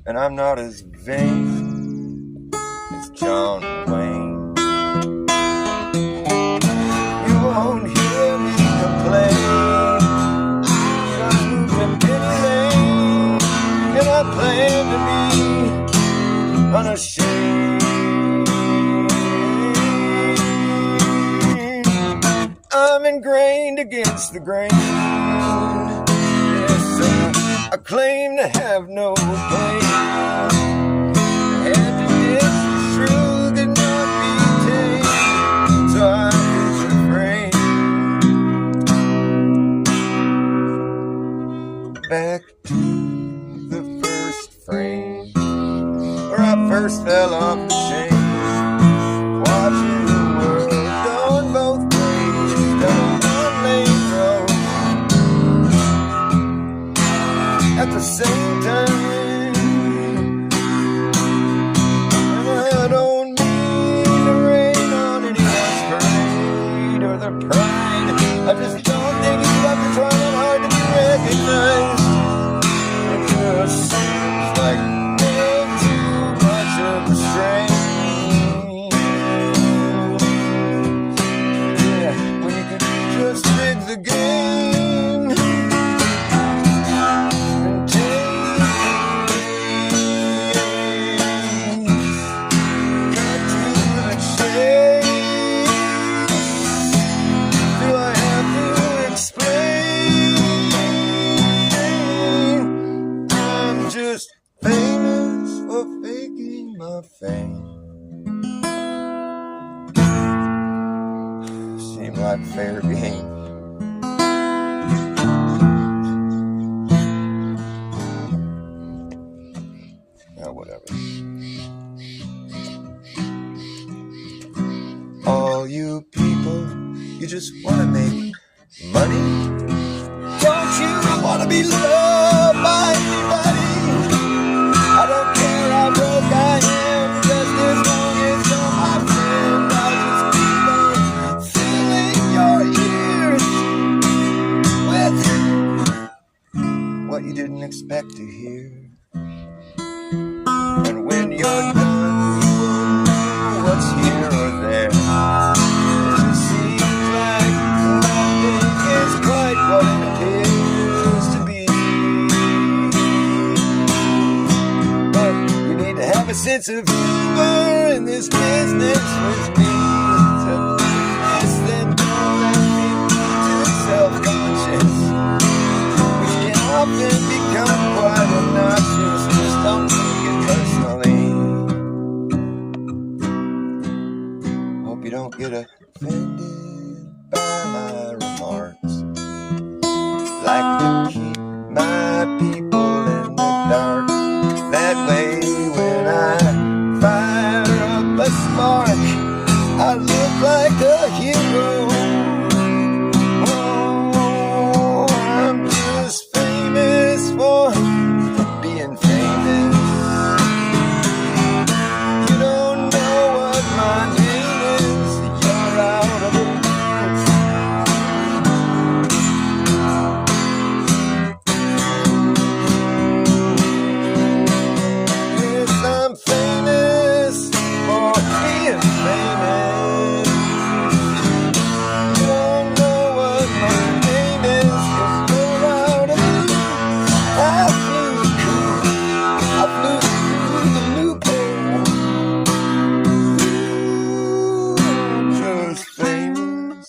and I'm not as vain as John Wayne. You won't hear me complain, just moving any lane, and I plan to be unashamed. I'm ingrained against the grain. Yes, I claim to have no claim. And to this the truth cannot be tamed, so I just refrain. Back to the first frame, where I first fell off the chain, watching the world going both ways down one lane road. At the same time, and I don't mean to rain on anyone's parade or their pride. I just don't think it's worth trying hard to be recognized. It just seems like way too much of a strain. Yeah, when you could just rig the game and take cut to the chase. Do I have to explain? I'm just famous for faking my fame. Seemed like fair game. Yeah, whatever. All you people, you just wanna make money? Don't you wanna be loved by anybody? I don't care how broke I am, just as long as you're my friend. I'll just keep on filling your ears with what you didn't expect to hear. And when you're done, you will know sense of humor in this business with me. So less than too self-conscious, which can often become quite obnoxious. Just don't take it personally. Hope you don't get offended by my remarks. Like to keep my people in the dark. That way when I fire up a spark, I look like a hero. Oh, I'm just famous for being famous. You don't know what my name is. You're out of the I'm famous for being famous. You don't know what my name is, 'cause you're out of the loop. I flew through the loophole. I'm just famous.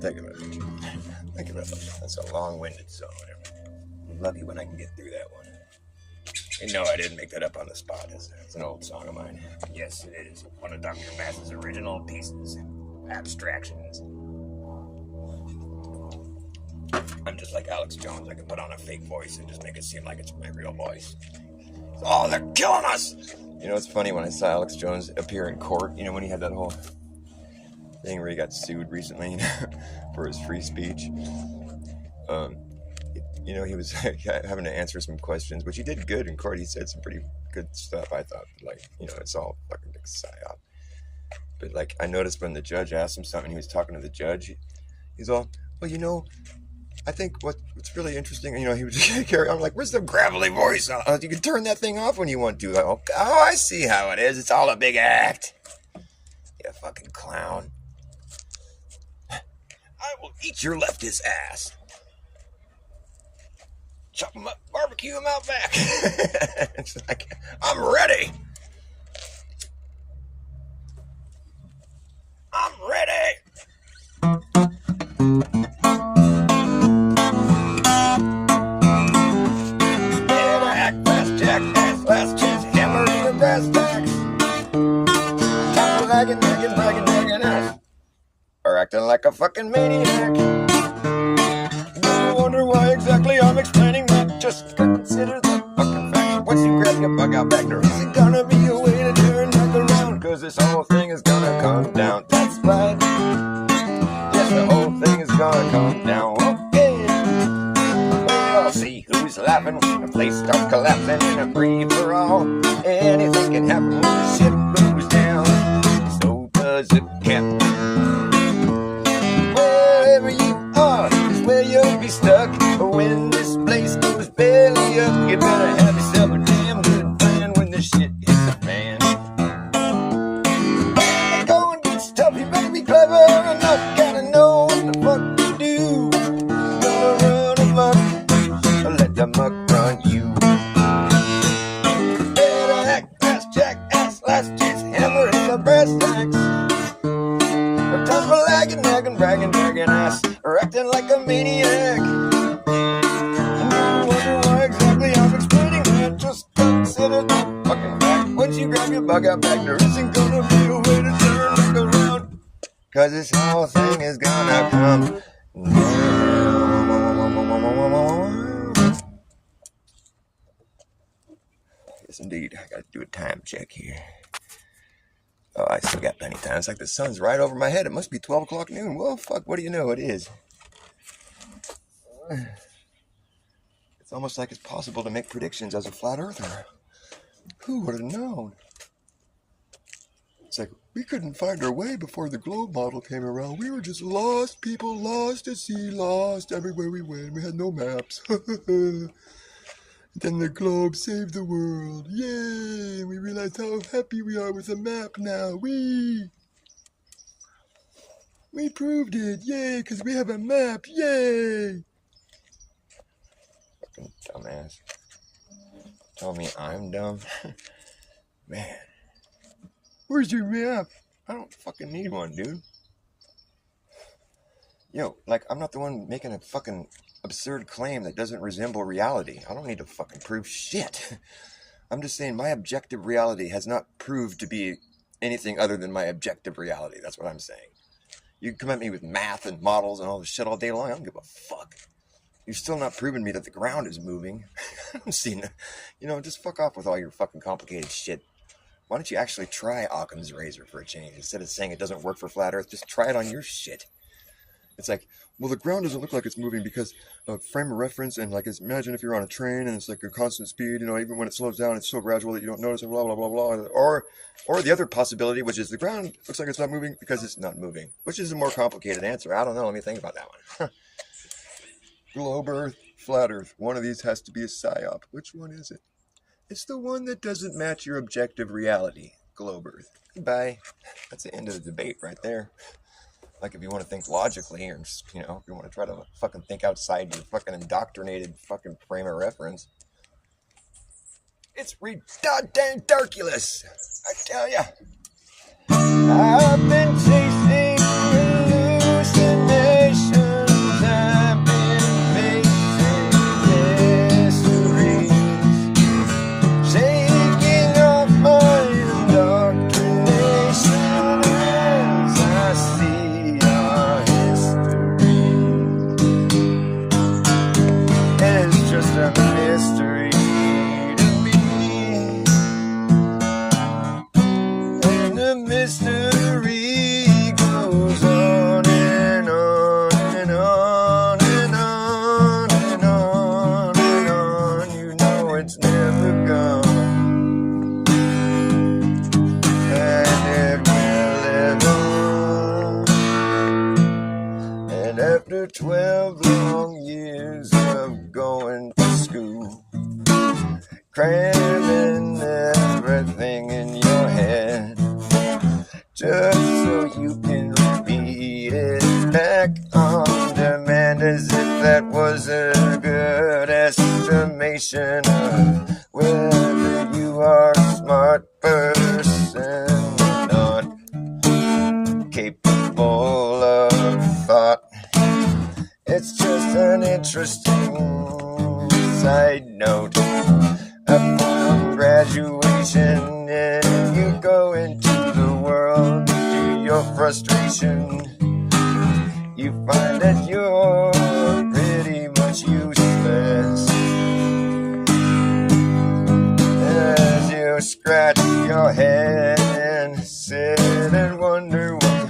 Think about it. Think about it. That's a long-winded song. I'm lucky when I can get through that one. No, I didn't make that up on the spot. It's an old song of mine. Yes, it is. One of Dr. Mass's original pieces. Abstractions. I'm just like Alex Jones. I can put on a fake voice and just make it seem like it's my real voice. Oh, they're killing us! You know, it's funny when I saw Alex Jones appear in court, you know, when he had that whole thing where he got sued recently, you know, for his free speech. You know, he was having to answer some questions, which he did good in court. He said some pretty good stuff, I thought. Like, you know, it's all fucking big psyop. But, like, I noticed when the judge asked him something, he was talking to the judge. He's all, well, you know, I think what's really interesting, you know, he would just carry on like, where's the gravelly voice? You can turn that thing off when you want to. Like, oh, I see how it is. It's all a big act. You fucking clown. I will eat your leftist ass. Chop him up, barbecue him out back. It's like, I'm ready. I'm ready. Last chance, hammer in the brass tacks. Time lagging, bragging us. Or acting like a fucking maniac. You wonder why exactly I'm explaining that. Just consider the fucking fact. Once you grab your bug out back, there isn't gonna be a way to turn back around. Cause this whole thing is gonna come down. That's right. Yes, the whole thing is gonna come down. See who's laughing when the place starts collapsing in a free-for-all. Anything can happen when the shit goes down. So does it, Captain. Wherever you are is where you'll be stuck. When this place goes belly up, you better have yourself a damn good plan when the shit hits the fan. Going gets tough, you better be clever enough. Gotta know what the fuck to do. Gonna run amok. Let the muck run you. Better act fast, jackass, last chance, hammer in the brass tacks. No time for lagging, nagging, bragging ass, or acting like a maniac. And you wonder why exactly I'm explaining that. Just consider the fucking fact. Once you grab your bug out back, there isn't gonna be a way to turn back around. Cause this whole thing is gonna come down. Yes, indeed. I gotta do a time check here. Oh, I still got plenty of time. It's like the sun's right over my head. It must be 12 o'clock noon. Well, fuck, what do you know? It is. It's almost like it's possible to make predictions as a flat earther. Who would have known? It's like, we couldn't find our way before the globe model came around. We were just lost people, lost at sea, lost everywhere we went. We had no maps. Then the globe saved the world. Yay! We realized how happy we are with a map now. We proved it. Yay! Because we have a map. Yay! Fucking dumbass. Tell me I'm dumb? Man. Where's your map? I don't fucking need one, dude. Yo, like, I'm not the one making a fucking absurd claim that doesn't resemble reality. I don't need to fucking prove shit. I'm just saying my objective reality has not proved to be anything other than my objective reality. That's what I'm saying. You can come at me with math and models and all this shit all day long. I don't give a fuck. You're still not proving me that the ground is moving. I don't see no, you know, just fuck off with all your fucking complicated shit. Why don't you actually try Occam's razor for a change? Instead of saying it doesn't work for flat earth, just try it on your shit. It's like, well, the ground doesn't look like it's moving because of frame of reference, and like, imagine if you're on a train and it's like a constant speed, you know, even when it slows down, it's so gradual that you don't notice, and blah, blah, blah, blah. Or the other possibility, which is the ground looks like it's not moving because it's not moving, which is a more complicated answer. I don't know. Let me think about that one. Globe Earth, flat Earth. One of these has to be a psyop. Which one is it? It's the one that doesn't match your objective reality. Globe Earth. Goodbye. That's the end of the debate right there. Like, if you want to think logically, or just, you know, if you want to try to fucking think outside your fucking indoctrinated fucking frame of reference, it's redonkulous. I tell ya. I've been chasing hallucinations. I've been facing mysteries. 12 long years of going to school, cramming everything in your head, just so you can repeat it back on demand, as if that was a good estimation of whether you are a smart person or not, capable of thought. It's just an interesting side note. Upon graduation, and you go into the world to your frustration, you find that you're pretty much useless. As you scratch your head and sit and wonder why,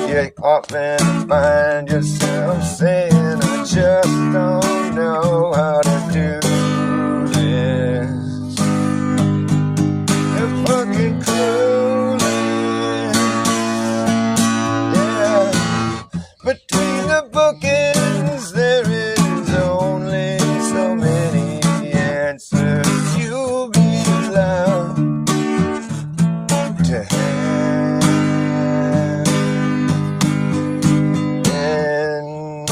you often find yourself saying, I just don't know how to do this. You're fucking clueless. Yeah. Between the bookends, there is only so many answers you'll be allowed to have. And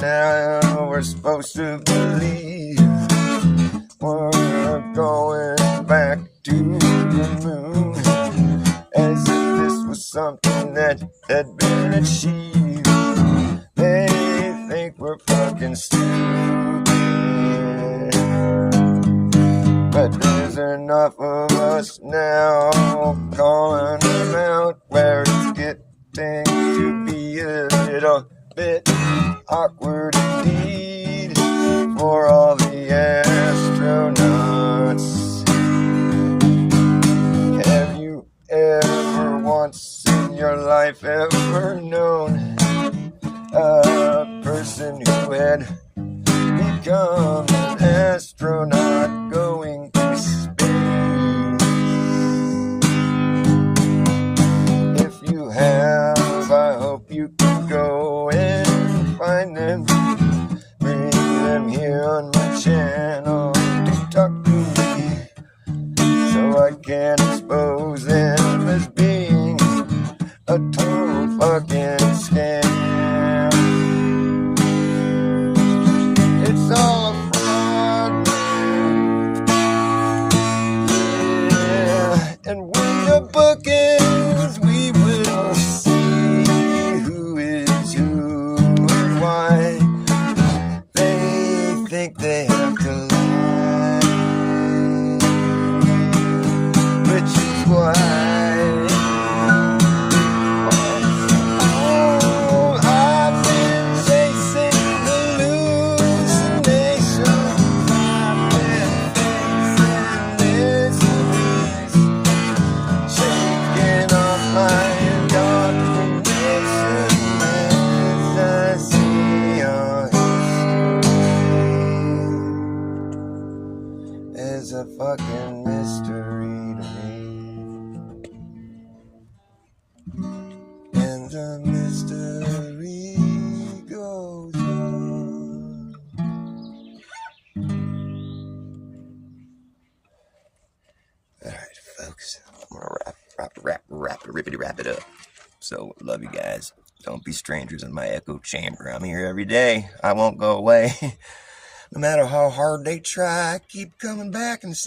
now we're supposed to believe we're going back to the moon, as if this was something that had been achieved. They think we're fucking stupid, but there's enough of us now calling them out, where it's getting to be a little bit awkward indeed for all the astronauts. Have you ever once in your life ever known a person who had become an astronaut going to space? If you have, I hope you can go and find them, bring them here on my channel to talk to me, so I can expose them as being a total fucking scam. It's all a fraud, yeah. And when the book ends, we will see who is who and why they think they have to lie, which is why is a fucking mystery to me, and the mystery goes on. Alright, folks, I'm gonna wrap it up. So, love you guys. Don't be strangers in my echo chamber. I'm here every day. I won't go away. No matter how hard they try, I keep coming back and saying,